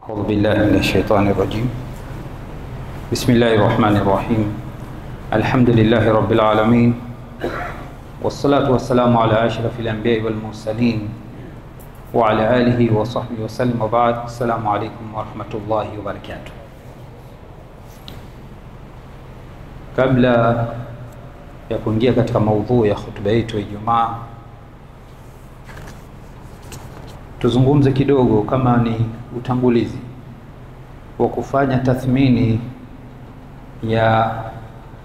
أعوذ بالله من الشيطان الرجيم. بسم الله الرحمن الرحيم. الحمد لله رب العالمين، والصلاة والسلام على أشرف الأنبياء والمرسلين وعلى آله وصحبه وسلم، وبعد. السلام عليكم ورحمة الله وبركاته. Kabla ya kuingia katika maudhui ya hutuba yetu ya Ijumaa, tuzungumze kidogo kama ni utangulizi wa kufanya tathmini ya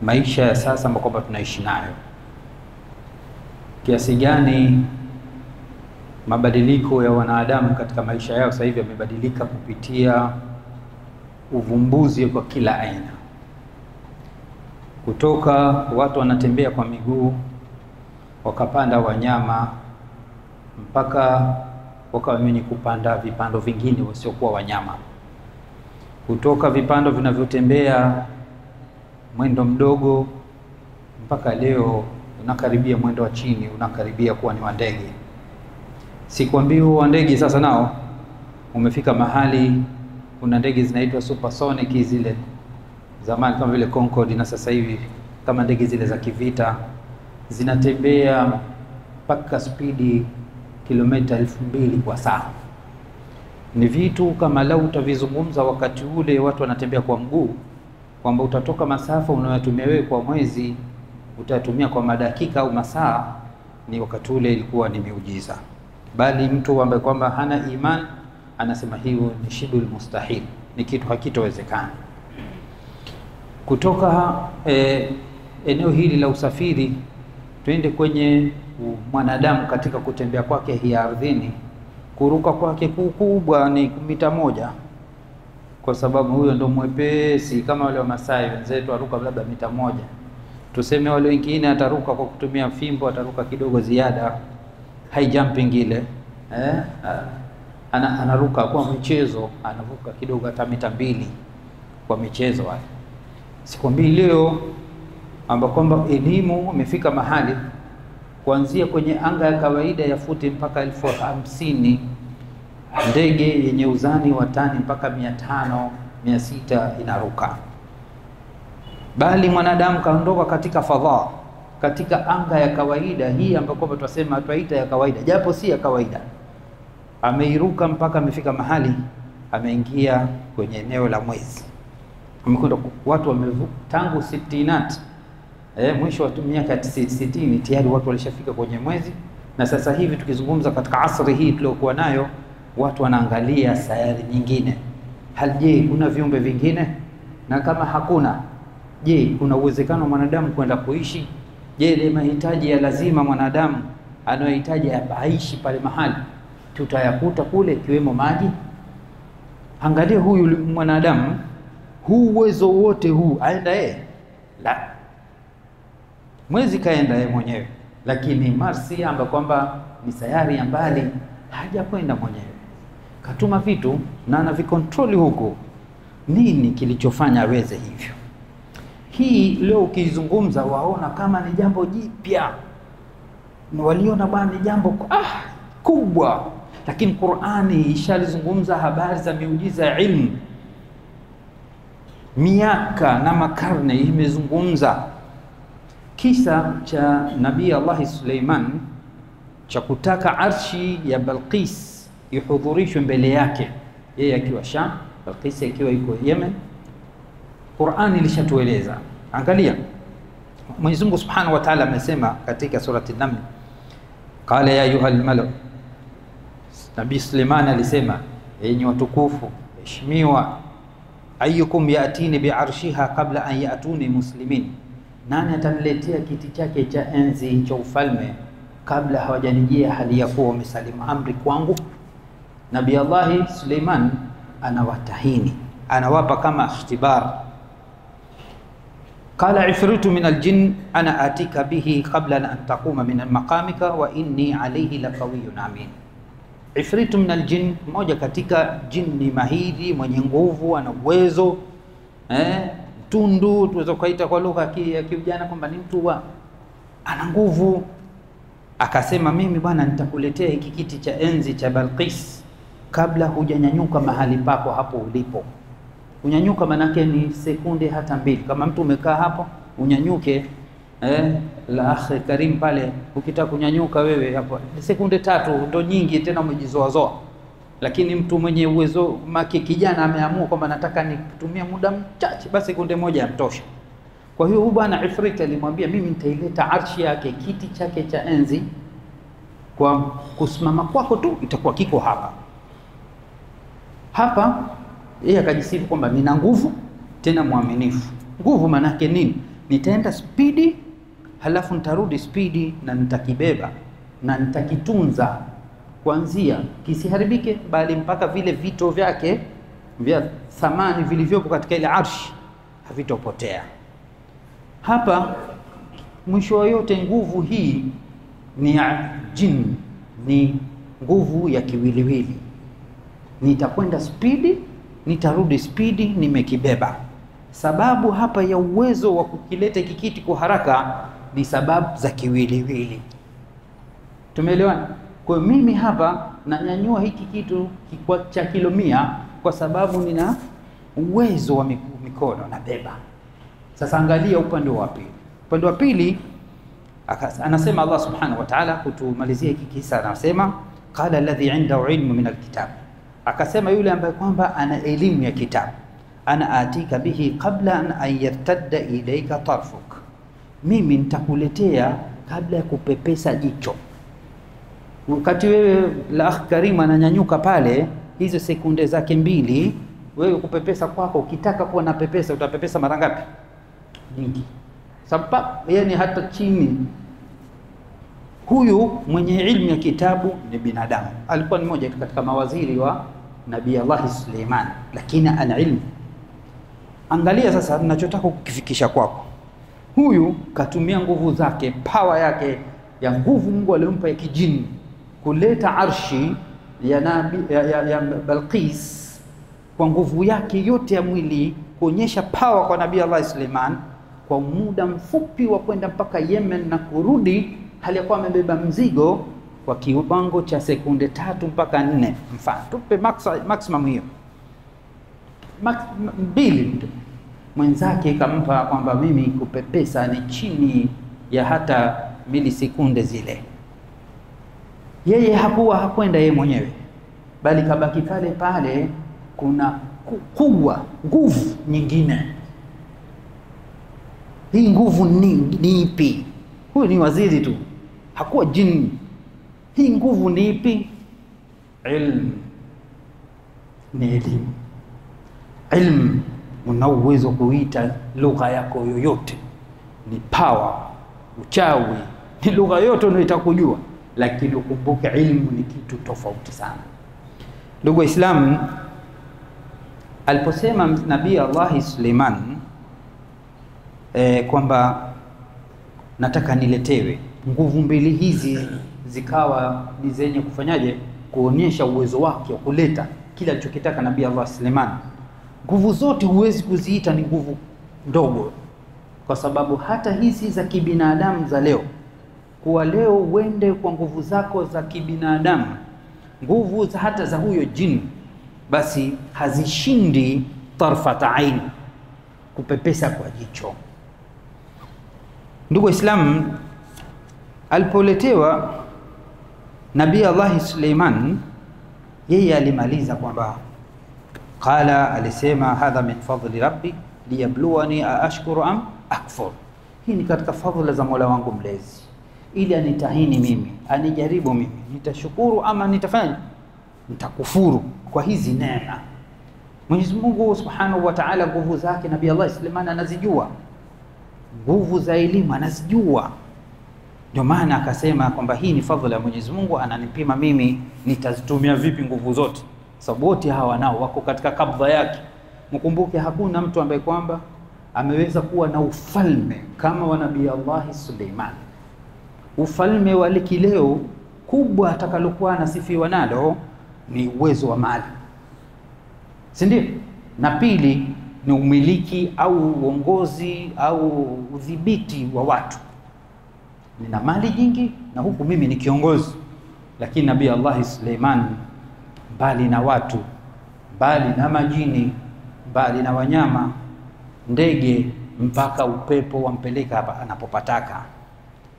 maisha ya sasa ambayo kwamba tunaishi nayo. Kiasi gani mabadiliko ya wanadamu katika maisha yao sasa hivi yamebadilika kupitia uvumbuzi kwa kila aina. Kutoka watu wanatembea kwa miguu, wakapanda wanyama, mpaka wakawa wenye kupanda vipando vingine wasiokuwa wanyama. Kutoka vipando vinavyotembea mwendo mdogo mpaka leo unakaribia mwendo wa chini, unakaribia kuwa ni wa ndege. Sikwambii wa ndege sasa nao umefika mahali kuna ndege zinaitwa supersonic, zile zamani kama vile Concorde, na sasa hivi kama ndege zile za kivita zinatembea mpaka spidi kilomita 2000 kwa saa. Ni vitu kama lau utavizungumza wakati ule watu wanatembea kwa mguu, kwamba utatoka masafa unayotumia wewe kwa mwezi utatumia kwa madakika au masaa, ni wakati ule ilikuwa ni miujiza. Bali mtu ambaye kwamba hana iman anasema hiyo ni shibul mustahil, ni kitu hakitowezekana. Kutoka eneo hili la usafiri tuende kwenye mwanadamu katika kutembea kwake hii ardhini. Kuruka kwake kukubwa ni mita 1, kwa sababu huyo ndo mwepesi. Kama wale wa Masai wenzetu aruka labda mita 1, tuseme wale wengine ataruka kwa kutumia fimbo, ataruka kidogo ziada, high jumping ile, anaruka kwa michezo, anavuka kidogo hata mita 2 kwa michezo wale. Sikwambii leo ambapo kwamba elimu imefika mahali kuanzia kwenye anga ya kawaida ya futi mpaka 50,000, ndege yenye uzani wa tani mpaka 500, 600 inaruka. Bali mwanadamu kaondoka katika fadhaa, katika anga ya kawaida hii ambapo tunasema tuaita ya kawaida, japo si ya kawaida. Ameiruka mpaka amefika mahali ameingia kwenye eneo la mwezi. Mkondo watu wamevuka tangu 60, mwisho wa miaka 60 tayari watu walishafika kwenye mwezi. Na sasa hivi tukizungumza katika asri hii tuliokuwa nayo, watu wanaangalia sayari nyingine. Je, kuna viumbe vingine? Na kama hakuna, je, kuna uwezekano mwanadamu kwenda kuishi? Je, ile mahitaji ya lazima mwanadamu anayohitaji aishi pale mahali tutayakuta kule, ikiwemo maji? Angalia huyu mwanadamu, huu uwezo wote huu aenda yeye? La, mwezi kaenda yeye mwenyewe, lakini Marsi ambapo kwamba ni sayari ya mbali hajakwenda mwenyewe, katuma vitu na anavikontroli huko. Nini kilichofanya aweze hivyo? Hii leo ukizungumza waona kama ni jambo jipya, waliona bwana ni jambo kubwa, lakini Qur'ani ishalizungumza habari za miujiza ya ilmu. Miaka na makarne imezungumza kisa cha Nabii Allah Suleiman cha kutaka arshi ya Balqis ihudhurishwe mbele yake, yeye akiwa Sham, Balqis akiwa yuko Yemen. Qur'ani ilishatueleza. Angalia, Mwenyezi Mungu Subhanahu wa Ta'ala amesema katika surati An-Naml, qala ya ayyuhal malak. Nabii Suleiman alisema, enyi watukufu, heshimiwa, ayyukum yatini bi'arshiha qabla an yatuni muslimin, nani ataniletea kiti chake cha enzi cha ufalme kabla hawajanijia hali ya kuwa wamesalimu amri kwangu? Nabii Allah Suleiman anawatahini, anawapa kama ikhtibar. Qala ifritu min aljin ana atika bihi qabla an taquma min maqamika wa inni alayhi laqawiyyun amin. Ifritu min aljin, mmoja katika jini mahiri mwenye nguvu, ana uwezo, tundu tuweza kuita kwa lugha ya kijana kwamba ni mtu ana nguvu. Akasema mimi bwana nitakuletea hiki kiti cha enzi cha Balqis kabla hujanyanyuka mahali pako hapo ulipo. Unyanyuka manake ni sekunde hata mbili. Kama mtu umekaa hapo unyanyuke, la akhi karim pale, ukitaka kunyanyuka wewe hapo sekunde 3 ndo nyingi, tena umejizoazoa. Lakini mtu mwenye uwezo maki, kijana ameamua kwamba nataka nitumie muda mchache, basi sekunde 1 yatosha. Kwa hiyo huyu bwana Ifrit alimwambia, mimi nitaileta arshi yake, kiti chake cha enzi, kwa kusimama kwako tu itakuwa kiko hapa hapa. Yeye akajisifu kwamba nina nguvu, tena mwaminifu. Nguvu manake nini? Nitaenda spidi, halafu nitarudi spidi, na nitakibeba na nitakitunza kuanzia kisiharibike, bali mpaka vile vito vyake vya thamani vilivyopo katika ile arshi havitopotea. Hapa mwisho wa yote, nguvu hii ni ya jini, ni nguvu ya kiwiliwili. Nitakwenda spidi, nitarudi spidi, nimekibeba. Sababu hapa ya uwezo wa kukileta kikiti kwa haraka ni sababu za kiwiliwili. Tumeelewana? Kwa mimi hapa nanyanyua hiki kitu cha kilo 100 kwa sababu nina uwezo wa mikono, nabeba. Sasa angalia upande wa pili. Upande wa pili anasema Allah subhanahu wa ta'ala, kutumalizia hiki kisa, anasema qala alladhi indahu ilmu min alkitab, akasema yule ambaye kwamba ana elimu ya kitabu, ana atika bihi qabla an yartadda ilayka tarfuk, mimi nitakuletea kabla ya kupepesa jicho. Wakati wewe la akhi karim ananyanyuka pale, hizo sekunde zake 2, wewe kupepesa kwako, ukitaka kuwa na pepesa utapepesa mara ngapi? Nyingi. Sababu yani hata chini. Huyu mwenye ilmu ya kitabu ni binadamu, alikuwa ni mmoja katika mawaziri wa Nabii Allah Suleiman, lakini ana ilmu. Angalia sasa ninachotaka kukifikisha kwako. Huyu katumia nguvu zake, power yake ya nguvu Mungu aliyompa ya kijini, kuleta arshi ya ya Balqis kwa nguvu yake yote ya mwili, kuonyesha power kwa Nabii Allah Suleiman kwa muda mfupi wa kwenda mpaka Yemen na kurudi, hali ya kuwa amebeba mzigo kwa kiwango cha sekunde 3 mpaka 4. Mfano tupe maximum hiyo 2. Mwenzake kampa kwamba mimi kupepesa ni chini ya hata milisekunde zile. Yeye hakwenda yeye mwenyewe, bali kabaki pale pale, kuna nguvu nyingine. Hii nguvu ni ipi? Huyu ni waziri tu, hakuwa jini. Hii nguvu ni ipi? Ilmu. Ni elimu. Ilmu una uwezo kuita lugha yako yoyote, ni power. Uchawi ni lugha yote unayoitaka kujua, lakini ukumbuke ilmu ni kitu tofauti sana. Ndugu Waislamu, aliposema Nabii Allah Suleiman kwamba nataka niletewe nguvu 2 hizi, zikawa ni zenye kufanyaje, kuonyesha uwezo wake wa kuleta kila alichokitaka Nabii Allah Suleiman. Nguvu zote huwezi kuziita ni nguvu ndogo, kwa sababu hata hizi za kibinadamu za leo, kuwa leo uende kwa nguvu zako za kibinadamu, nguvu hata za huyo jini, basi hazishindi tarfata ain, kupepesa kwa jicho. Ndugu Waislamu, alipoletewa Nabii Allah Suleiman, yeye alimaliza kwamba qala, alisema hadha min fadli rabbi liyabluwani aashkuru am akfur, hii ni katika fadhila za Mola wangu mlezi, ili anitahini mimi, anijaribu mimi, nitashukuru ama nitafanya nitakufuru kwa hizi neema. Mwenyezi Mungu Subhanahu wa Ta'ala nguvu zake Nabii Allah Suleiman anazijua, nguvu za elimu anazijua. Ndio maana akasema kwamba hii ni fadhila ya Mwenyezi Mungu, ananipima mimi nitazitumia vipi nguvu zote, sababu wote hawa nao wako katika kabdha yake. Mkumbuke hakuna mtu ambaye kwamba ameweza kuwa na ufalme kama wa Nabii Allah Suleiman. Ufalme wa kileo kubwa atakalokuwa anasifiwa nalo ni uwezo wa mali, si ndio? Na pili ni umiliki au uongozi au udhibiti wa watu. Nina mali nyingi na huku mimi ni kiongozi. Lakini Nabii Allah Suleiman mbali na watu, mbali na majini, mbali na wanyama, ndege, mpaka upepo wampeleka hapa anapopataka.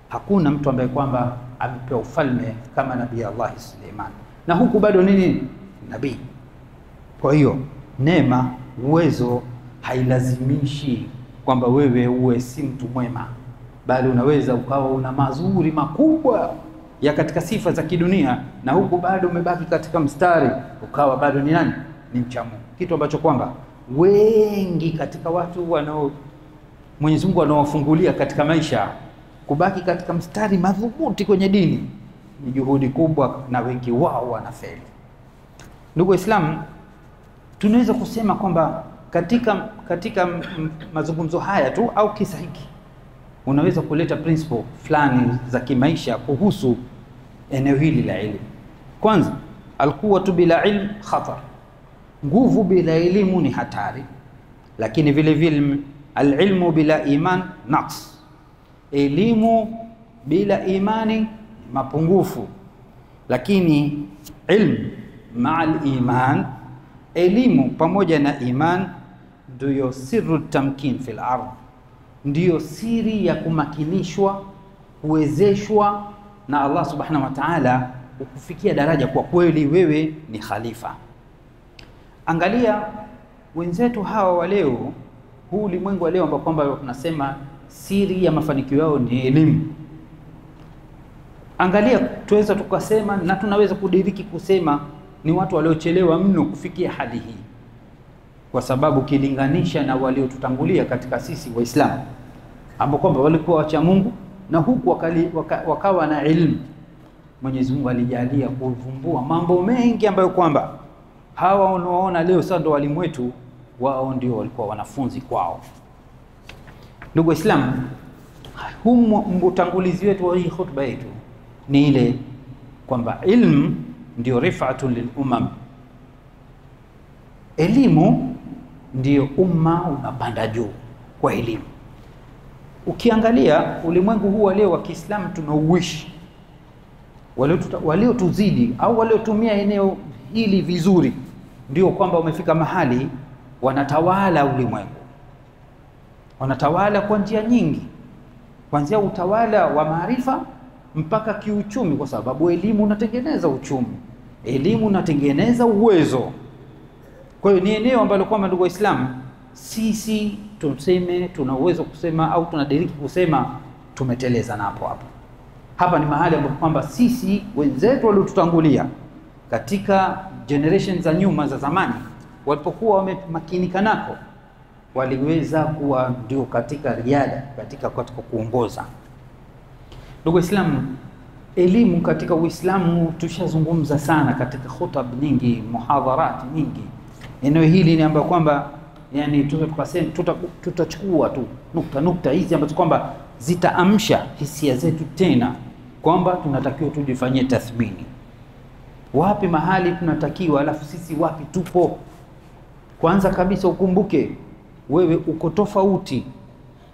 Hakuna mtu ambaye kwamba amepewa ufalme kama Nabii Allah Suleiman, na huku bado nini? Nabii. Kwa hiyo neema, uwezo hailazimishi kwamba wewe uwe si mtu mwema, bali unaweza ukawa una mazuri makubwa ya katika sifa za kidunia, na huku bado umebaki katika mstari, ukawa bado ni nani? Ni mcha Mungu. Kitu ambacho kwamba wengi katika watu wanao Mwenyezi Mungu anawafungulia katika maisha kubaki katika mstari madhubuti kwenye dini ni juhudi kubwa, na wengi wao wanafeli. Ndugu Waislamu, tunaweza kusema kwamba katika mazungumzo haya tu au kisa hiki unaweza kuleta principle fulani za kimaisha kuhusu eneo hili la elimu. Kwanza, alquwwatu bila ilm khatar, nguvu bila elimu ni hatari. Lakini vile vile alilmu bila iman naqs, elimu bila imani mapungufu. Lakini ilm ma'al iman, elimu pamoja na iman ndio sirru tamkin fil ardh, ndio siri ya kumakinishwa, kuwezeshwa na Allah subhanahu wa ta'ala kufikia daraja kwa kweli wewe ni khalifa. Angalia wenzetu hawa wa leo, huu ulimwengu wa leo ambao kwamba tunasema siri ya mafanikio yao ni elimu. Angalia, tuweza tukasema na tunaweza kudiriki kusema ni watu waliochelewa mno kufikia hali hii, kwa sababu kilinganisha na waliotutangulia katika sisi Waislamu ambao kwamba walikuwa wacha Mungu na huku wakawa na elimu. Mwenyezi Mungu alijalia kuvumbua mambo mengi ambayo kwamba hawa unaoona leo sasa ndo walimu wetu, wao ndio walikuwa wanafunzi kwao. Ndugu Waislamu, huu utangulizi wetu wa hii khutba yetu ni ile kwamba ilmu ndio rif'atun lil umam, elimu ndio umma unapanda juu kwa elimu. Ukiangalia ulimwengu huu leo wa Kiislamu tunauishi, waliotuzidi au waliotumia eneo hili vizuri ndio kwamba wamefika mahali wanatawala ulimwengu. Wanatawala kwa njia nyingi, kuanzia utawala wa maarifa mpaka kiuchumi, kwa sababu elimu unatengeneza uchumi, elimu unatengeneza uwezo. Kwa hiyo ni eneo ambalo kwamba ndugu Waislamu sisi tuseme tuna uwezo kusema au tunadiriki kusema tumeteleza napo hapo. Hapa ni mahali ambapo kwamba sisi wenzetu waliotutangulia katika generation za nyuma za zamani walipokuwa wamemakinika nako, waliweza kuwa ndio katika riada, katika kuongoza. Ndugu Waislamu, elimu katika Uislamu tushazungumza sana katika khutab nyingi, muhadharat nyingi. Eneo hili ni ambapo kwamba yani tukasema tutachukua tu nukta hizi ambazo kwamba zitaamsha hisia zetu tena kwamba tunatakiwa tujifanyie tathmini. Wapi mahali tunatakiwa, alafu sisi wapi tupo. Kwanza kabisa ukumbuke wewe uko tofauti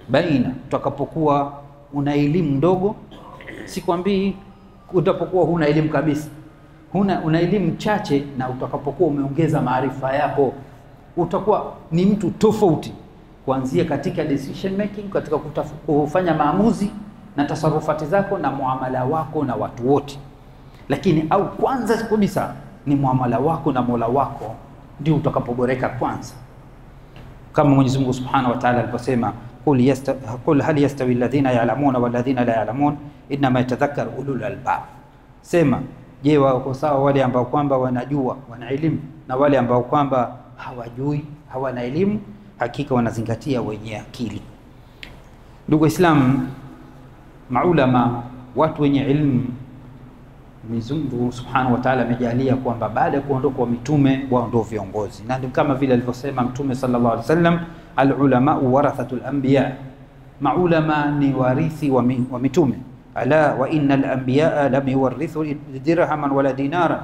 baina utakapokuwa una elimu ndogo, sikwambii utapokuwa huna elimu kabisa, una elimu chache, na utakapokuwa umeongeza maarifa yako utakuwa ni mtu tofauti, kuanzia katika decision making, katika kufanya maamuzi na tasarufati zako na muamala wako na watu wote. Lakini au kwanza kabisa ni muamala wako na Mola wako ndio utakapoboreka kwanza, kama Mwenyezi Mungu Subhanahu wa Ta'ala aliposema qul hal yastawi alladhina ya'lamuna wal ladhina la ya'lamun inma yatadhakkaru ulul albab. Sema, je, wako sawa wale ambao kwamba wanajua, wana elimu, na wale ambao kwamba hawajui, hawana elimu? Hakika wanazingatia wenye akili. Ndugu Waislamu, maulama, watu wenye elimu, Mwenyezi Mungu Subhanahu wa Ta'ala amejalia kwamba baada ya kuondoka wa mitume wao ndio viongozi, na kama vile alivyosema Mtume sallallahu alaihi wasallam, al-ulama warathatul anbiya, maulama ni warithi wa mitume. Ala wa innal anbiya lam yuwarithu dirhaman wala dinara,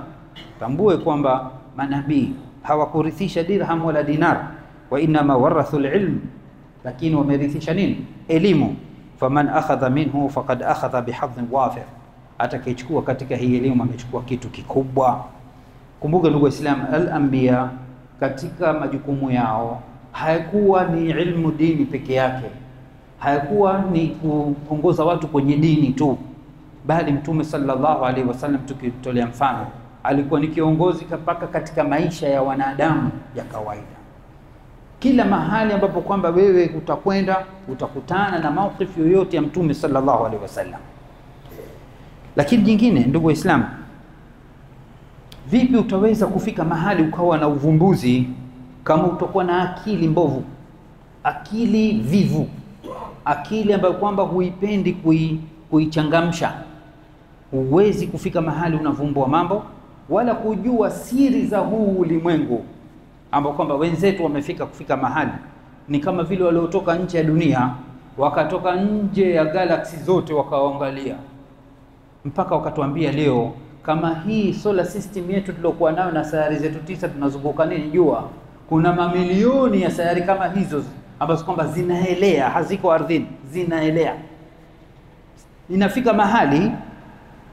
tambue kwamba manabii hawakurithisha dirham wala dinar, wa inma warathul ilm, lakini wamerithisha nini? Elimu. Faman akhadha minhu faqad akhadha bihadhin wafir, atakayechukua katika hii elimu amechukua kitu kikubwa. Kumbuka ndugu Waislamu, al-anbiya katika majukumu yao hayakuwa ni ilmu dini peke yake, hayakuwa ni kuongoza watu kwenye dini tu, bali Mtume sallallahu alaihi wasallam tukitolea mfano alikuwa ni kiongozi mpaka katika maisha ya wanadamu ya kawaida. Kila mahali ambapo kwamba wewe utakwenda utakutana na maukifu yoyote ya Mtume sallallahu alaihi wasallam. Lakini jingine ndugu Waislamu, vipi utaweza kufika mahali ukawa na uvumbuzi kama utakuwa na akili mbovu, akili vivu, akili ambayo kwamba huipendi kuichangamsha? Huwezi kufika mahali unavumbua mambo wala kujua siri za huu ulimwengu, ambao kwamba wenzetu kufika mahali ni kama vile waliotoka nje ya dunia, wakatoka nje ya galaxy zote wakaangalia, mpaka wakatuambia leo kama hii solar system yetu tuliokuwa nayo na sayari zetu 9 tunazunguka nini jua, kuna mamilioni ya sayari kama hizo ambazo kwamba zinaelea, haziko ardhini, zinaelea. Inafika mahali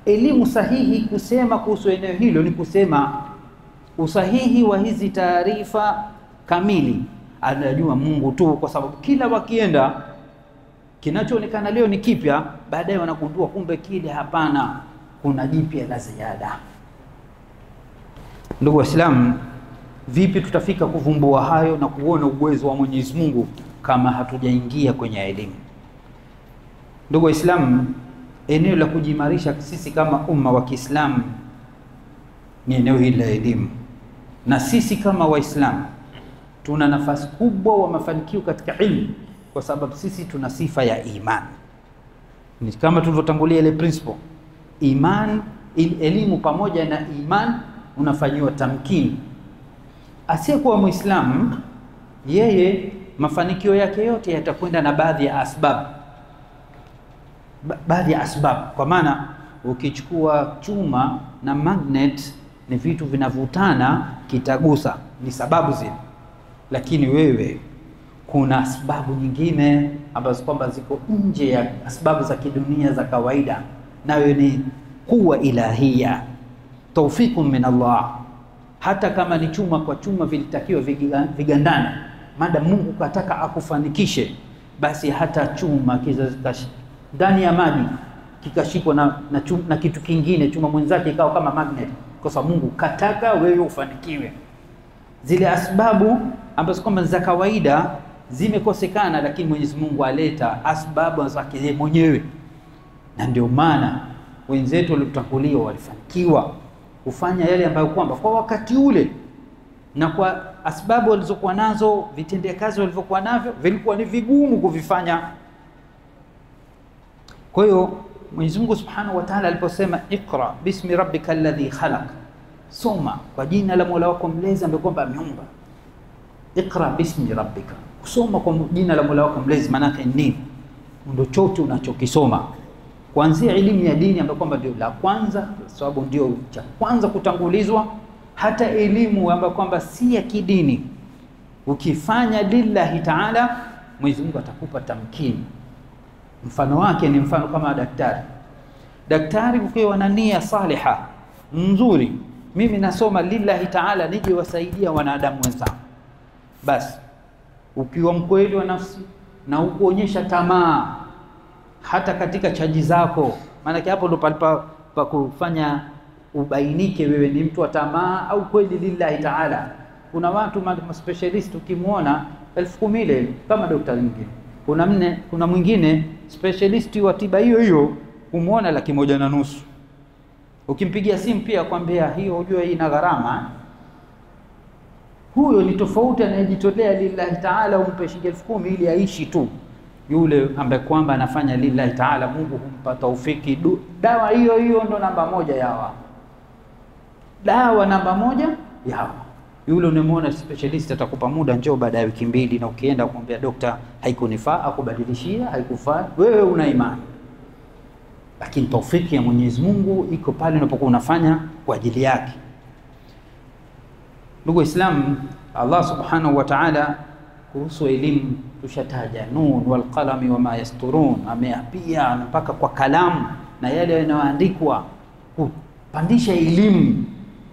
elimu sahihi kusema kuhusu eneo hilo ni kusema usahihi wa hizi taarifa kamili anajua Mungu tu, kwa sababu kila wakienda kinachoonekana leo ni kipya, baadaye wanagundua kumbe kile hapana, kuna jipya la ziada. Ndugu Waislamu, vipi tutafika kuvumbua hayo na kuona uwezo wa Mwenyezi Mungu kama hatujaingia kwenye elimu? Ndugu Waislamu, eneo la kujimarisha sisi kama umma wa Kiislamu ni eneo hili la elimu, na sisi kama Waislamu tuna nafasi kubwa wa mafanikio katika ilmu, kwa sababu sisi tuna sifa ya iman. Ni kama tulivyotangulia ile principle iman, elimu pamoja na iman unafanyiwa tamkini. Asiyekuwa Muislamu yeye mafanikio yake yote yatakwenda na baadhi ya asbab, kwa maana ukichukua chuma na magnet ni vitu vinavutana, kitagusa, ni sababu zile. Lakini wewe kuna sababu nyingine ambazo kwamba ziko nje ya sababu za kidunia za kawaida, nayo ni kuwa ilahia, tawfiqun min Allah. Hata kama ni chuma kwa chuma vilitakiwa vigandane, maadamu Mungu kataka akufanikishe, basi hata chuma ndani ya maji kikashikwa na kitu kingine, chuma mwenzake ikawa kama magnet, kwa sababu Mungu kataka wewe ufanikiwe. Zile asbabu ambazo kwamba za kawaida zimekosekana, lakini Mwenyezi Mungu aleta asbabu zake yeye mwenyewe. Na ndio maana wenzetu waliotangulia walifanikiwa kufanya yale ambayo kwamba kwa wakati ule na kwa asbabu walizokuwa nazo, vitendea kazi walivyokuwa navyo vilikuwa ni vigumu kuvifanya. Kwa hiyo Mwenyezi Mungu Subhanahu wa Ta'ala aliposema Iqra bismi rabbikal ladhi khalaq, soma kwa jina la Mola wako mlezi ambaye kwamba ameumba. Iqra bismi rabbika, kusoma kwa jina la Mola wako mlezi maana yake nini? Ndio chote unachokisoma, kuanzia elimu ya dini ambayo kwamba ndio la kwanza, sababu ndio cha kwanza kutangulizwa, hata elimu ambayo kwamba si ya kidini. Ukifanya lillahi ta'ala, Mwenyezi Mungu atakupa tamkini. Mfano wake ni mfano kama daktari ukiwa na nia saliha nzuri, mimi nasoma lillahi ta'ala nije wasaidia wanadamu wenzangu, basi ukiwa mkweli wa nafsi na ukuonyesha tamaa hata katika chaji zako, maana hapo ndo pa kufanya ubainike wewe ni mtu wa tamaa au kweli lillahi ta'ala. Kuna watu specialist ukimwona 10,000 kama daktari mwingine, kuna mwingine specialist wa tiba hiyo hiyo umuona 1,500,000. Ukimpigia simu pia kwambia hiyo unajua hii ina gharama. Huyo ni tofauti anayejitolea lillahi ta'ala, umpe shilingi 10,000 ili aishi tu. Yule ambaye kwamba anafanya lillahi ta'ala, Mungu humpa taufiki. Dawa hiyo hiyo ndo namba 1 yawa, dawa namba 1 yawa. Yule unamuona specialist atakupa muda, njoo baada ya wiki 2, na ukienda kumwambia dokta haikunifaa, akubadilishia, haikufaa, wewe una imani. Lakini taufiki ya Mwenyezi Mungu iko pale unapokuwa unafanya kwa ajili yake. Ndugu Waislamu, Allah Subhanahu wa Ta'ala kuhusu elimu tushataja nun wal qalami wama yasturun, ameapia mpaka kwa kalamu na yale yanayoandikwa kupandisha elimu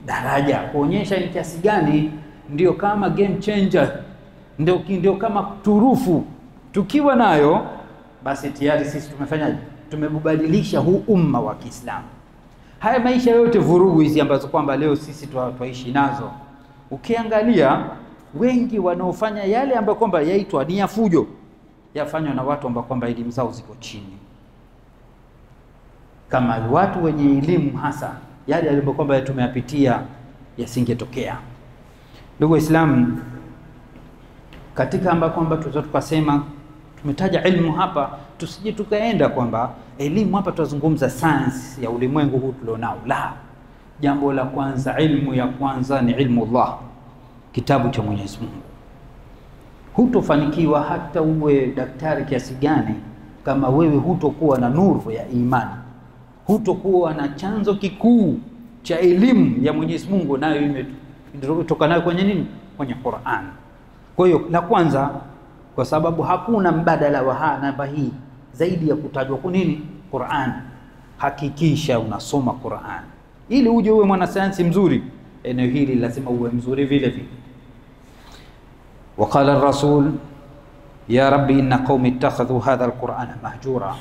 daraja, kuonyesha ni kiasi gani ndio kama game changer, ndio kama turufu. Tukiwa nayo basi tayari sisi tumefanyaje? Tumebadilisha huu umma wa Kiislamu. Haya maisha yote vurugu hizi ambazo kwamba leo sisi twaishi nazo, ukiangalia wengi wanaofanya yale ambayo kwamba yaitwa ni ya fujo, yafanywa na watu ambao kwamba elimu zao ziko chini. Kama watu wenye elimu hasa, yale ambayo kwamba tumeyapitia yasingetokea. Ndugu Waislamu, katika ambapo kwamba tukasema tumetaja elimu hapa, tusije tukaenda kwamba elimu hapa tunazungumza science ya ulimwengu huu tulionao. La, jambo la kwanza, ilmu ya kwanza ni ilmu Allah, kitabu cha Mwenyezi Mungu. Hutofanikiwa hata uwe daktari kiasi gani kama wewe hutokuwa na nuru ya imani, hutokuwa na chanzo kikuu cha elimu ya Mwenyezi Mungu, nayo imetoka nayo kwenye nini? Kwenye Qur'an. Kwa hiyo la kwanza, kwa sababu hakuna mbadala wa namba hii zaidi ya kutajwa kwa nini? Qur'an. Hakikisha unasoma Qur'an ili uje uwe mwanasayansi mzuri. Eneo hili lazima uwe mzuri vile vile. Waqala ar-rasul ya rabbi inna qaumi ittakhadhu hadha al-Qur'ana mahjura.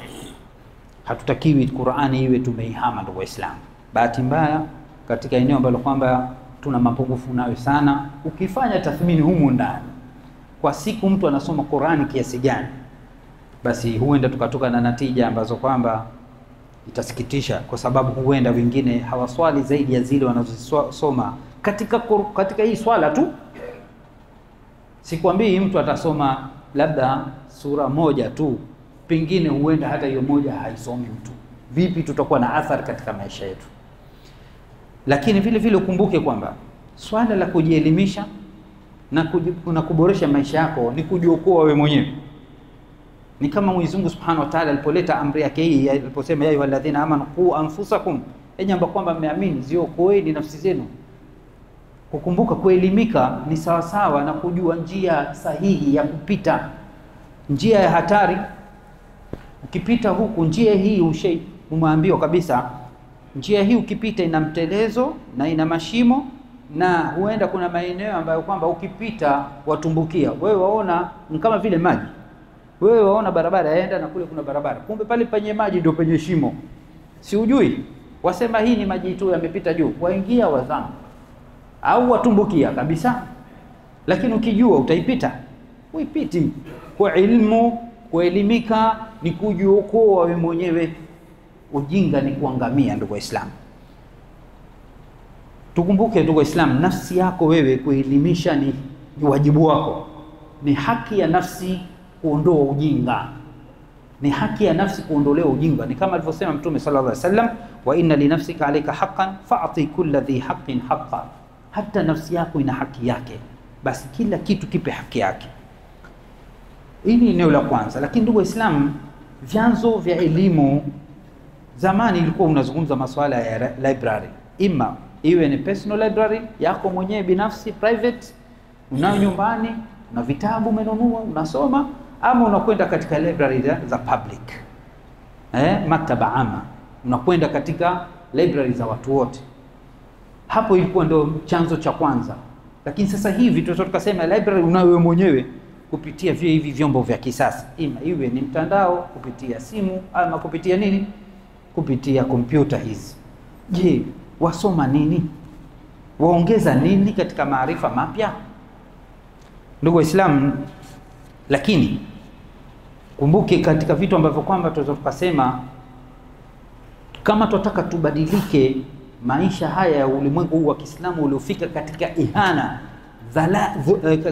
Hatutakiwi Qur'ani iwe tumeihama, ndugu Waislamu. Bahati mbaya katika eneo ambalo kwamba tuna mapungufu nayo sana, ukifanya tathmini humu ndani kwa siku mtu anasoma Qur'ani kiasi gani, basi huenda tukatoka na natija ambazo kwamba itasikitisha, kwa sababu huenda wengine hawaswali zaidi ya zile wanazosoma katika hii swala tu. Sikwambii mtu atasoma labda sura moja tu, pengine huenda hata hiyo moja haisomi mtu. Vipi tutakuwa na athari katika maisha yetu? Lakini vile vile ukumbuke kwamba swala la kujielimisha na kuboresha maisha yako ni kujiokoa wewe mwenyewe. Ni kama Mwenyezi Mungu Subhanahu wa Ta'ala alipoleta amri yake hii, aliposema ya ayyuhalladhina amanu qu anfusakum, enyi ambao kwamba mmeamini ziokoeni nafsi zenu. Kukumbuka kuelimika ni sawa sawa na kujua njia sahihi ya kupita, njia ya hatari. Ukipita huku njia hii umeambiwa kabisa njia hii ukipita ina mtelezo na ina mashimo, na huenda kuna maeneo ambayo kwamba ukipita watumbukia. Wewe waona ni kama vile maji, wewe waona barabara yaenda na kule kuna barabara, kumbe pale penye maji ndio penye shimo. Si ujui, wasema hii ni maji tu yamepita juu, waingia wazama au watumbukia kabisa. Lakini ukijua utaipita, uipiti. Kwa ilmu, kuelimika ni kujiokoa wewe mwenyewe. Ujinga ni kuangamia, ndugu Waislamu. Tukumbuke ndugu Waislamu, nafsi yako wewe kuelimisha ni wajibu wako. Ni haki ya nafsi kuondoa ujinga. Ni haki ya nafsi kuondolewa ujinga. Ni kama alivyosema Mtume sallallahu alaihi wasallam, wa inna li nafsika alayka haqqan fa'ti kulli dhi haqqin haqqa. Hata nafsi yako ina haki yake, basi kila kitu kipe haki yake. Hili eneo la kwanza. Lakini ndugu Waislamu, vyanzo vya elimu zamani ilikuwa unazungumza masuala ya library, ima iwe ni personal library yako mwenyewe binafsi private, unayo nyumbani na vitabu umenunua unasoma, ama unakwenda katika library za public, maktaba ama unakwenda katika library za watu wote. Hapo ilikuwa ndio chanzo cha kwanza. Lakini sasa hivi tukasema library unayo wewe mwenyewe kupitia hivi vyombo vya kisasa, ima iwe ni mtandao kupitia simu ama kupitia nini, kupitia kompyuta hizi. Je, wasoma nini? Waongeza nini katika maarifa mapya? Ndugu Waislamu, lakini kumbuke katika vitu ambavyo kwamba tukasema kama tunataka tubadilike maisha haya ya ulimwengu huu wa Kiislamu uliofika katika ihana,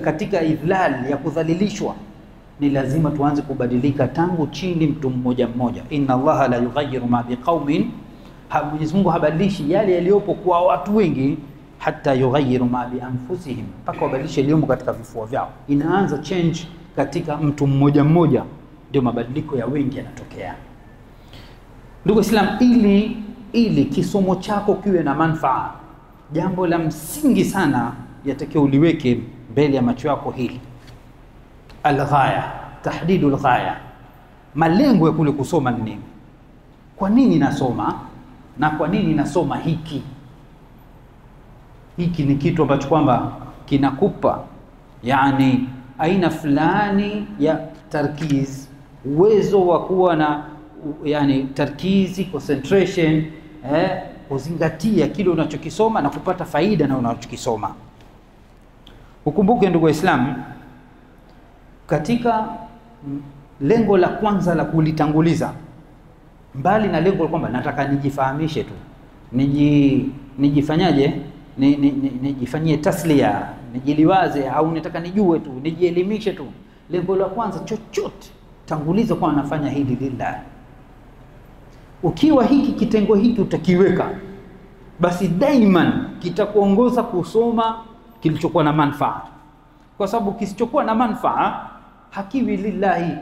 katika idhlal ya kudhalilishwa, ni lazima tuanze kubadilika tangu chini, mtu mmoja mmoja. Inna Allaha la yughayyiru ma biqaumin, Mwenyezi Mungu habadilishi yale yaliyopo kwa watu wengi, hata yughayyiru ma bi anfusihim, mpaka wabadilishe yaliyomo katika vifua vyao. Inaanza change katika mtu mmoja mmoja, ndio mabadiliko ya wengi yanatokea. Ndugu Islam, ili kisomo chako kiwe na manufaa, jambo la msingi sana yatakiwa uliweke mbele ya macho yako hili: al-ghaya, tahdidul ghaya. Malengo ya kule kusoma ni nini? Kwa nini nasoma na kwa nini nasoma hiki? hiki ni kitu ambacho kwamba kinakupa yani aina fulani ya tarkiz, uwezo wa kuwa na yani tarkizi, concentration, kuzingatia kile unachokisoma na kupata faida na unachokisoma. Ukumbuke ndugu Waislamu, katika lengo la kwanza la kulitanguliza, mbali na lengo kwamba nataka nijifahamishe tu, nijifanyaje, nijifanyie taslia, nijiliwaze, au nataka nijue tu, nijielimishe tu. Lengo la kwanza chochote tanguliza kwa anafanya hili lillah. Ukiwa hiki kitengo hiki utakiweka, basi daiman kitakuongoza kusoma kilichokuwa na manufaa, kwa sababu kisichokuwa na manufaa hakiwi lillahi,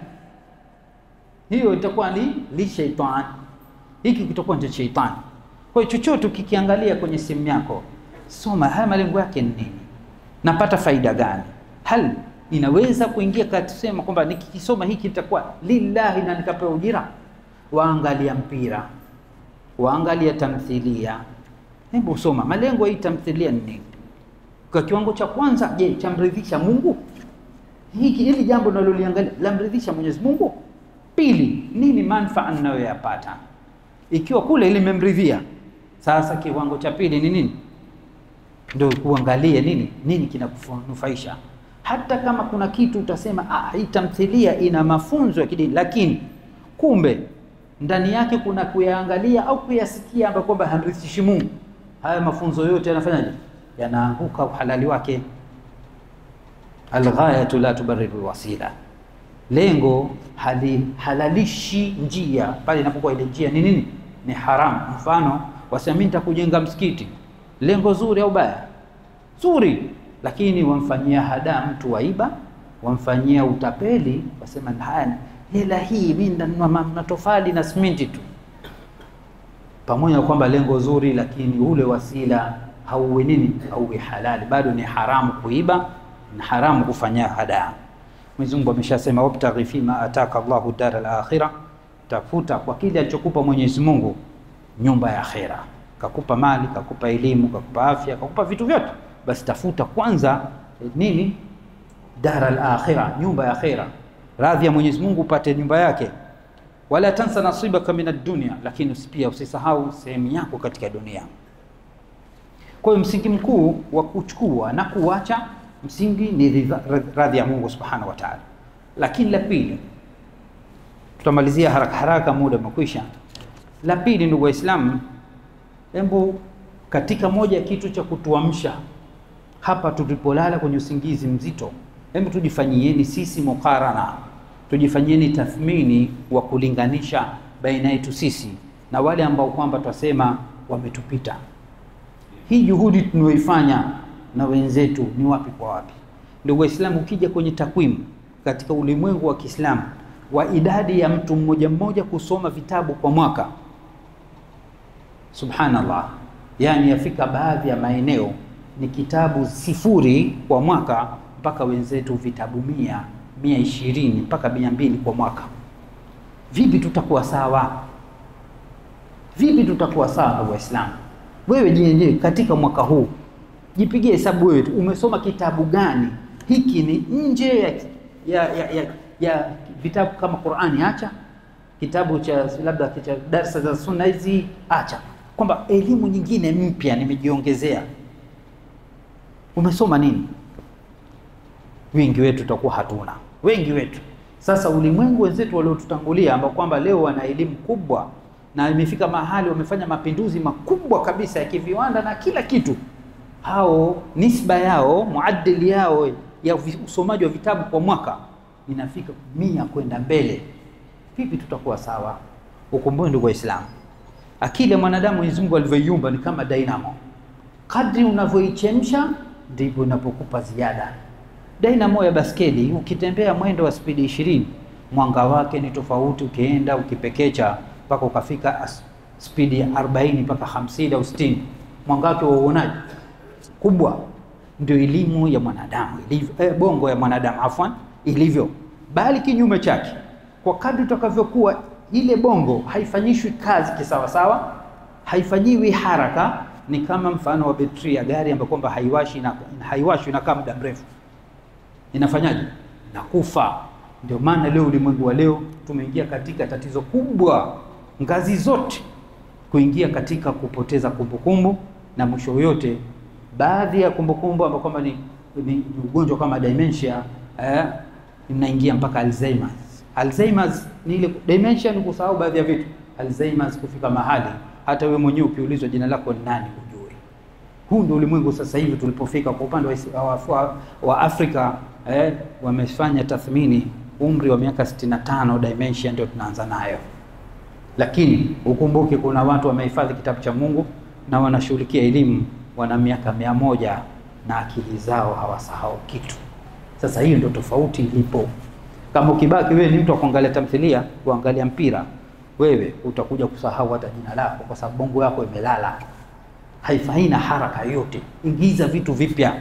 hiyo itakuwa li shaitan, hiki kitakuwa cha shaitan. Kwa hiyo chochote ukikiangalia kwenye simu yako, soma haya malengo yake ni nini, napata faida gani, hal inaweza kuingia katisema kwamba nikikisoma hiki itakuwa lillahi na nikapewa ujira. Waangalia mpira, waangalia tamthilia, hebu soma malengo ya tamthilia ni nini. Kwa kiwango cha kwanza, je, chamridhisha Mungu? Hili jambo naloliangalia lamridhisha Mwenyezi Mungu? Pili, nini manufaa ninayoyapata? Ikiwa kule limemridhia, sasa kiwango cha pili ni nini? Ndio kuangalia nini kinakunufaisha. Hata kama kuna kitu utasema hii tamthilia ina mafunzo ya kidini, lakini kumbe ndani yake kuna kuyaangalia au kuyasikia ambapo kwamba hamrithishi Mungu, haya mafunzo yote yanafanyaje? Yanaanguka uhalali wake. Alghayatu la tubarriru alwasila, lengo halalishi njia pale inapokuwa ile njia ni nini? Ni haramu. Mfano wasema mimi nitakujenga msikiti, lengo zuri au baya? Zuri, lakini wamfanyia hada mtu waiba, wamfanyia utapeli, wasema haya hela hii mimi ndanunua matofali na simenti tu, pamoja na kwamba lengo zuri, lakini ule wasila hauwe nini? Hauwe halali, bado ni haramu kuiba, ni haramu kufanyia hada. Mwenyezi Mungu ameshasema wabtaghi fima ataka Allahu daral akhirah, tafuta kwa kile alichokupa Mwenyezi Mungu nyumba ya akhira. Kakupa mali, kakupa elimu, kakupa afya, kakupa vitu vyote, basi tafuta kwanza nini? Daral akhirah, nyumba ya akhira, radhi ya Mwenyezi Mungu upate nyumba yake. Wala tansa nasibaka minad dunya, lakini pia usisahau sehemu yako katika dunia. Kwa hiyo msingi mkuu wa kuchukua na kuacha, msingi ni radhi ya Mungu subhanahu wa ta'ala. Lakini la pili, tutamalizia haraka muda umekwisha. La pili ndugu Waislamu, hebu katika moja kitu cha kutuamsha hapa tulipolala kwenye usingizi mzito, hebu tujifanyieni sisi mukarana, tujifanyieni tathmini wa kulinganisha baina yetu sisi na wale ambao kwamba twasema wametupita. Hii juhudi tunayoifanya na wenzetu ni wapi kwa wapi? Ndugu Waislamu, ukija kwenye takwimu katika ulimwengu wa Kiislamu wa idadi ya mtu mmoja mmoja kusoma vitabu kwa mwaka, subhanallah, yani yafika baadhi ya maeneo ni kitabu 0 kwa mwaka, mpaka wenzetu vitabu 100, 120 mpaka 200 kwa mwaka. Vipi tutakuwa sawa? Vipi tutakuwa sawa ndugu Waislamu? Wewe jienyewe katika mwaka huu jipigie hesabu, wewe umesoma kitabu gani? Hiki ni nje ya vitabu kama Qur'ani, acha kitabu cha labda cha darasa za sunna hizi, acha kwamba elimu nyingine mpya nimejiongezea. Umesoma nini? Wengi wetu tutakuwa hatuna, wengi wetu. Sasa ulimwengu wenzetu waliotutangulia ambao kwamba leo wana elimu kubwa na imefika mahali wamefanya mapinduzi makubwa kabisa ya kiviwanda na kila kitu, hao nisba yao, muadili yao ya usomaji wa vitabu kwa mwaka inafika 100 kwenda mbele. Vipi tutakuwa sawa? Ukumbuke ndugu Waislamu, akili ya mwanadamu Mwenyezi Mungu alivyoiumba ni kama dynamo. Kadri unavyoichemsha ndipo inapokupa ziada. Dynamo ya baskeli, ukitembea mwendo wa spidi 20, mwanga wake ni tofauti ukienda ukipekecha mpaka ukafika spidi 40 mpaka 50 au 60. Mwanga wake uonaje? Kubwa. Ndio elimu ya mwanadamu ilivyo, bongo ya mwanadamu afwan ilivyo. Bali kinyume chake, kwa kadri utakavyokuwa ile bongo haifanyishwi kazi kisawa sawa, haifanyiwi haraka, ni kama mfano wa betri ya gari ambayo kwamba haiwashi inakaa muda mrefu. Inafanyaje? Nakufa. Ndio maana leo ulimwengu wa leo tumeingia katika tatizo kubwa, ngazi zote kuingia katika kupoteza kumbukumbu, na mwisho yote baadhi ya kumbukumbu ambapo kwamba ni ugonjwa kama dementia, inaingia mpaka Alzheimer's. Alzheimer's ni ile dementia, ni kusahau baadhi ya vitu. Alzheimer's kufika mahali hata wewe mwenyewe ukiulizwa jina lako ni nani hujui. Huu ndio ulimwengu sasa hivi tulipofika. Kwa upande wa Afrika, wamefanya tathmini umri wa miaka 65 dementia ndio tunaanza nayo. Lakini ukumbuke kuna watu wamehifadhi kitabu cha Mungu na wanashughulikia elimu, wana miaka 100 na akili zao hawasahau kitu. Sasa hiyo ndio tofauti ilipo. Kama ukibaki wewe ni mtu wa kuangalia tamthilia, kuangalia mpira, wewe utakuja kusahau hata jina lako, kwa sababu bongo yako imelala, haina haraka yote. Ingiza vitu vipya.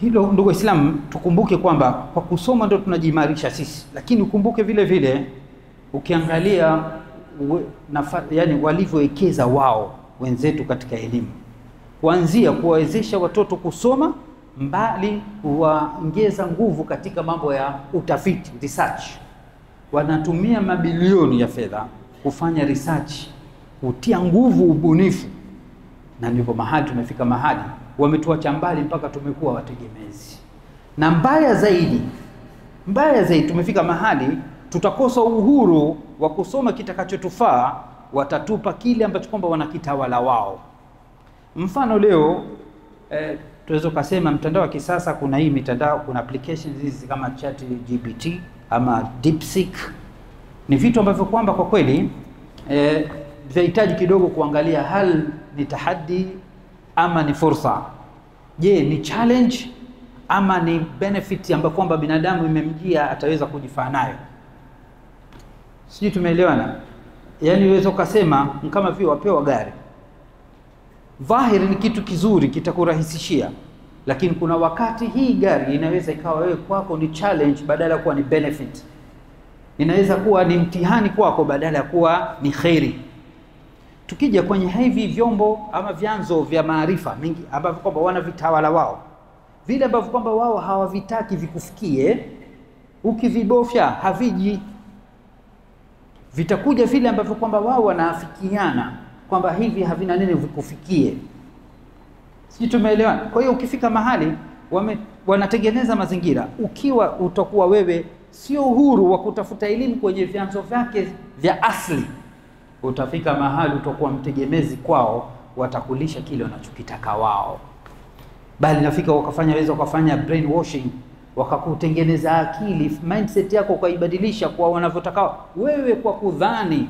Hilo ndugu Waislamu, tukumbuke kwamba kwa kusoma ndio tunajiimarisha sisi, lakini ukumbuke vile vile ukiangalia yani walivyowekeza wao wenzetu katika elimu, kuanzia kuwawezesha watoto kusoma, mbali kuwaongeza nguvu katika mambo ya utafiti, research. Wanatumia mabilioni ya fedha kufanya research, kutia nguvu ubunifu, na ndipo mahali tumefika, mahali wametuacha mbali mpaka tumekuwa wategemezi. Na mbaya zaidi tumefika mahali tutakosa uhuru wa kusoma kitakachotufaa, watatupa kile ambacho kwamba wanakitawala wao. Mfano leo tunaweza kusema mtandao wa kisasa, kuna hii mitandao, kuna applications hizi kama ChatGPT ama DeepSeek. Ni vitu ambavyo kwamba kwa kweli vinahitaji kidogo kuangalia hal ni tahaddi ama ni fursa. Je, ni challenge ama ni benefit ambayo kwamba binadamu imemjia ataweza kujifaa nayo? Sisi tumeelewana? Yaani uwezo kusema kama vile wapewa gari, dhahiri ni kitu kizuri, kitakurahisishia, lakini kuna wakati hii gari inaweza ikawa wewe kwako ni challenge badala ya kuwa ni benefit. Inaweza kuwa ni mtihani kwako badala ya kuwa ni khairi. Tukija kwenye hivi vyombo ama vyanzo vya maarifa mingi ambavyo kwamba wana vitawala wao, vile ambavyo kwamba wao hawavitaki vikufikie, ukivibofya haviji. Vitakuja vile ambavyo kwamba wao wanaafikiana kwamba hivi havina nini vikufikie. Sisi tumeelewana? Kwa hiyo ukifika mahali wanatengeneza mazingira, ukiwa utakuwa wewe sio uhuru wa kutafuta elimu kwenye vyanzo vyake vya asili, utafika mahali utakuwa mtegemezi kwao, watakulisha kile wanachokitaka wao. Bali nafika wakafanya brainwashing, wakakutengeneza akili, mindset yako ukaibadilisha kwa wanavyotaka wewe, kwa kudhani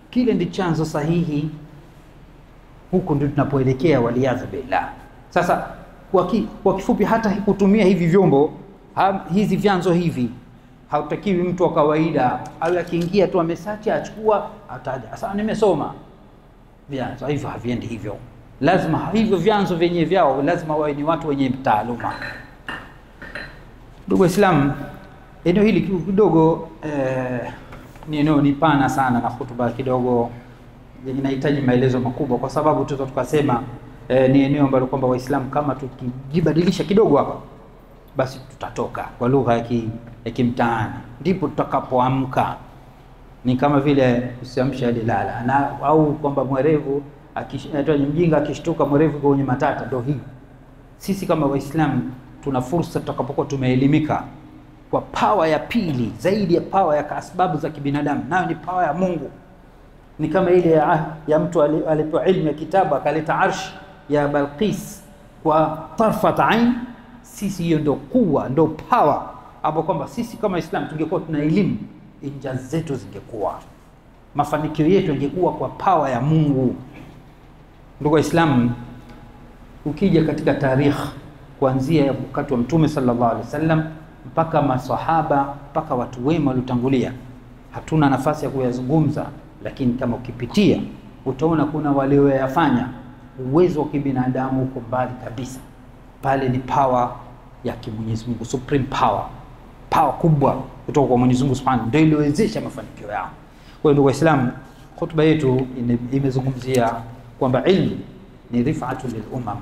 kile ndi chanzo sahihi. Huko ndio tunapoelekea, waliadha billah. Sasa kwa kifupi, hata kutumia hivi vyombo hizi vyanzo hivi, hautakiwi mtu wa kawaida au akiingia tu amesearch achukua ataja sasa nimesoma. Vyanzo hivyo haviendi hivyo. Lazima hivyo vyanzo vyenye vyao lazima wawe ni watu wenye taaluma. Ndugu Waislamu, eneo hili kidogo ni eneo ni pana sana, na hutuba kidogo inahitaji maelezo makubwa, kwa sababu tukasema ni eneo ambalo kwamba Waislamu kama tukijibadilisha kidogo hapa, basi tutatoka kwa lugha ya kimtaani, ndipo tutakapoamka. Ni kama vile usiamsha alilala, na au kwamba mwerevu mjinga akishtuka mwerevu kwenye matata. Ndio hii sisi kama Waislamu tuna fursa tutakapokuwa tumeelimika kwa power ya pili zaidi ya power ya sababu za kibinadamu, nayo ni power ya Mungu. Ni kama ile ya mtu alipewa ilmu ya kitabu akaleta arsh ya Balqis kwa tarfat ain. Sisi hiyo ndio kuwa, ndio power hapo, kwamba sisi kama Islam tungekuwa tuna elimu, injazi zetu zingekuwa, mafanikio yetu yangekuwa kwa power ya Mungu. Ndugu Waislamu, ukija katika tarikh kuanzia wakati wa Mtume sallallahu alaihi wasallam mpaka maswahaba mpaka watu wema waliotangulia, hatuna nafasi ya kuyazungumza, lakini kama ukipitia utaona kuna walioyafanya. Uwezo wa kibinadamu uko mbali kabisa. Pale ni power ya Mwenyezi Mungu, supreme power, power kubwa kutoka kwa Mwenyezi Mungu Subhanahu, ndio iliyowezesha mafanikio yao. Kwa hiyo ndugu Waislamu, hotuba yetu imezungumzia kwamba ilmu ni rif'atu lil umam.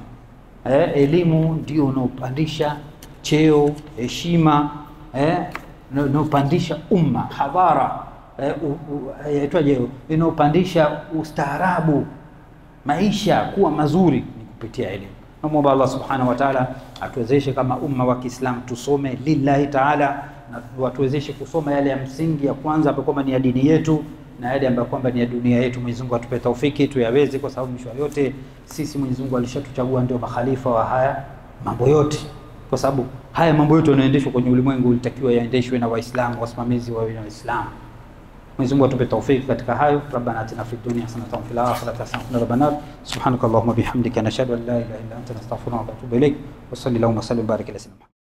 Elimu ndio unaopandisha cheo, heshima, unaopandisha umma, hadhara, yaitwaje, unaopandisha ustaarabu, maisha kuwa mazuri ni kupitia elimu. Naomba Allah subhanahu wa ta'ala atuwezeshe kama umma wa Kiislamu tusome lillahi ta'ala, na watuwezeshe kusoma yale ya msingi ya kwanza ambayo kwamba ni ya dini yetu, na yale ambayo kwamba ni ya dunia yetu. Mwenyezi Mungu atupe taufiki tuyaweze, kwa sababu mwisho yote sisi Mwenyezi Mungu alishatuchagua ndio makhalifa wa haya mambo yote, kwa sababu haya mambo yote yanayoendeshwa kwenye ulimwengu ulitakiwa yaendeshwe na Waislamu, wasimamizi wa Waislamu. Mwenyezi Mungu atupe taufiki katika hayo. Rabbana atina fid dunya hasanatan wa fil akhirati hasanatan wa qina adhaban nar. Subhanakallahumma bihamdika nashhadu an la ilaha illa anta nastaghfiruka wa natubu ilayk. Wa sallallahu wa sallim barik ala sayyidina